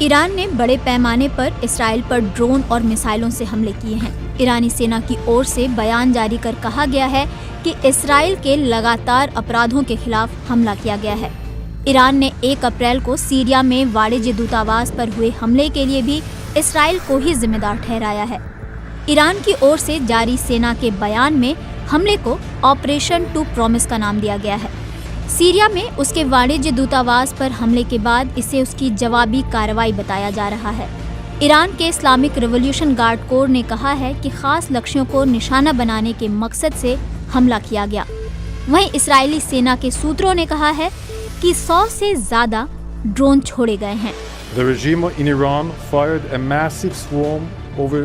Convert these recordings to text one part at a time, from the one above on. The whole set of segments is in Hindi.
ईरान ने बड़े पैमाने पर इसराइल पर ड्रोन और मिसाइलों से हमले किए हैं। ईरानी सेना की ओर से बयान जारी कर कहा गया है कि इसराइल के लगातार अपराधों के खिलाफ हमला किया गया है। ईरान ने 1 अप्रैल को सीरिया में वाणिज्य दूतावास पर हुए हमले के लिए भी इसराइल को ही जिम्मेदार ठहराया है। ईरान की ओर से जारी सेना के बयान में हमले को ऑपरेशन टू प्रॉमिस का नाम दिया गया है। सीरिया में उसके वाणिज्य दूतावास पर हमले के बाद इसे उसकी जवाबी कार्रवाई बताया जा रहा है। ईरान के इस्लामिक रिवॉल्यूशन गार्ड कोर ने कहा है कि खास लक्ष्यों को निशाना बनाने के मकसद से हमला किया गया। वहीं इस्राएली सेना के सूत्रों ने कहा है कि 100 से ज्यादा ड्रोन छोड़े गए हैं। The regime in Iran fired a massive swarm over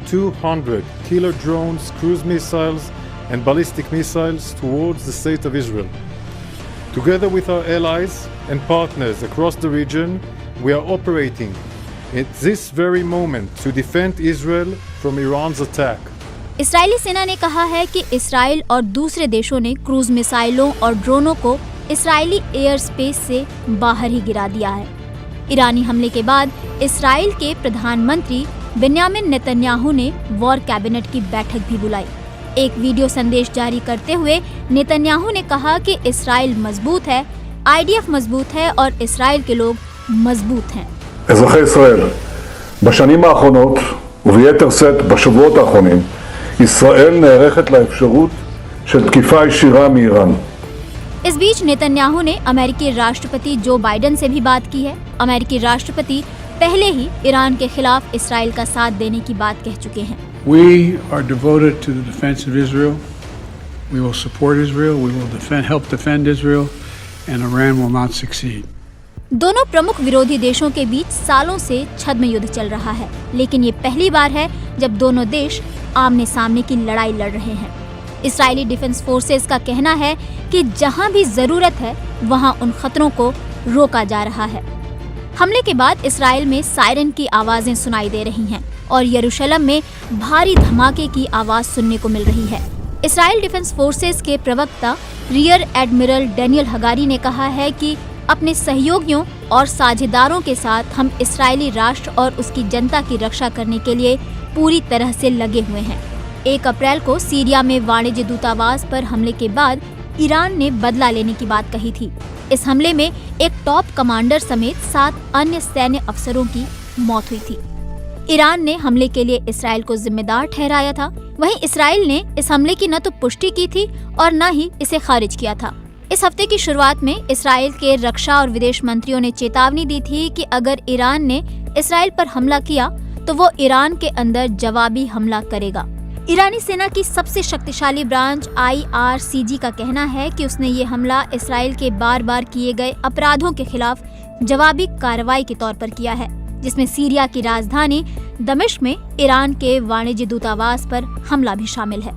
200 killer drones, cruise missiles and ballistic missiles towards the state of Israel. Together with our allies and partners across the region, we are operating at this very moment to defend Israel from Iran's attack. इस्राएली सेना ने कहा है कि इसराइल और दूसरे देशों ने क्रूज मिसाइलों और ड्रोनों को इस्राएली एयर स्पेस से बाहर ही गिरा दिया है। ईरानी हमले के बाद इसराइल के प्रधानमंत्री बेन्यामिन नेतन्याहू ने वॉर कैबिनेट की बैठक भी बुलाई। एक वीडियो संदेश जारी करते हुए नेतन्याहू ने कहा कि इसराइल मजबूत है, IDF मजबूत है और इसराइल के लोग मजबूत हैं। אזרחי ישראל, בשנים האחרונות וביתר שאת בשבועות האחרונים, ישראל נערכת לאפשרות של תקיפה ישירה מאיראן. इस बीच नेतन्याहू ने अमेरिकी राष्ट्रपति जो बाइडेन से भी बात की है। अमेरिकी राष्ट्रपति पहले ही ईरान के खिलाफ इसराइल का साथ देने की बात कह चुके हैं। We are devoted to the defense of Israel. We will support Israel. We will help defend Israel, and Iran will not succeed. दोनों प्रमुख विरोधी देशों के बीच सालों से छद्म युद्ध चल रहा है, लेकिन ये पहली बार है जब दोनों देश आमने सामने की लड़ाई लड़ रहे हैं। इस्राएली डिफेंस फोर्सेस का कहना है कि जहां भी जरूरत है वहां उन खतरों को रोका जा रहा है। हमले के बाद इसराइल में सायरन की आवाजें सुनाई दे रही हैं और यरूशलेम में भारी धमाके की आवाज सुनने को मिल रही है। इसराइल डिफेंस फोर्सेस के प्रवक्ता रियर एडमिरल डेनियल हगारी ने कहा है कि अपने सहयोगियों और साझेदारों के साथ हम इस्राएली राष्ट्र और उसकी जनता की रक्षा करने के लिए पूरी तरह से लगे हुए हैं। 1 अप्रैल को सीरिया में वाणिज्य दूतावास पर हमले के बाद ईरान ने बदला लेने की बात कही थी। इस हमले में एक टॉप कमांडर समेत 7 अन्य सैन्य अफसरों की मौत हुई थी। ईरान ने हमले के लिए इसराइल को जिम्मेदार ठहराया था। वहीं इसराइल ने इस हमले की न तो पुष्टि की थी और न ही इसे खारिज किया था। इस हफ्ते की शुरुआत में इसराइल के रक्षा और विदेश मंत्रियों ने चेतावनी दी थी कि अगर ईरान ने इसराइल पर हमला किया तो वो ईरान के अंदर जवाबी हमला करेगा। ईरानी सेना की सबसे शक्तिशाली ब्रांच IRCG का कहना है कि उसने ये हमला इसराइल के बार बार किए गए अपराधों के खिलाफ जवाबी कार्रवाई के तौर पर किया है, जिसमें सीरिया की राजधानी दमिश्क में ईरान के वाणिज्य दूतावास पर हमला भी शामिल है।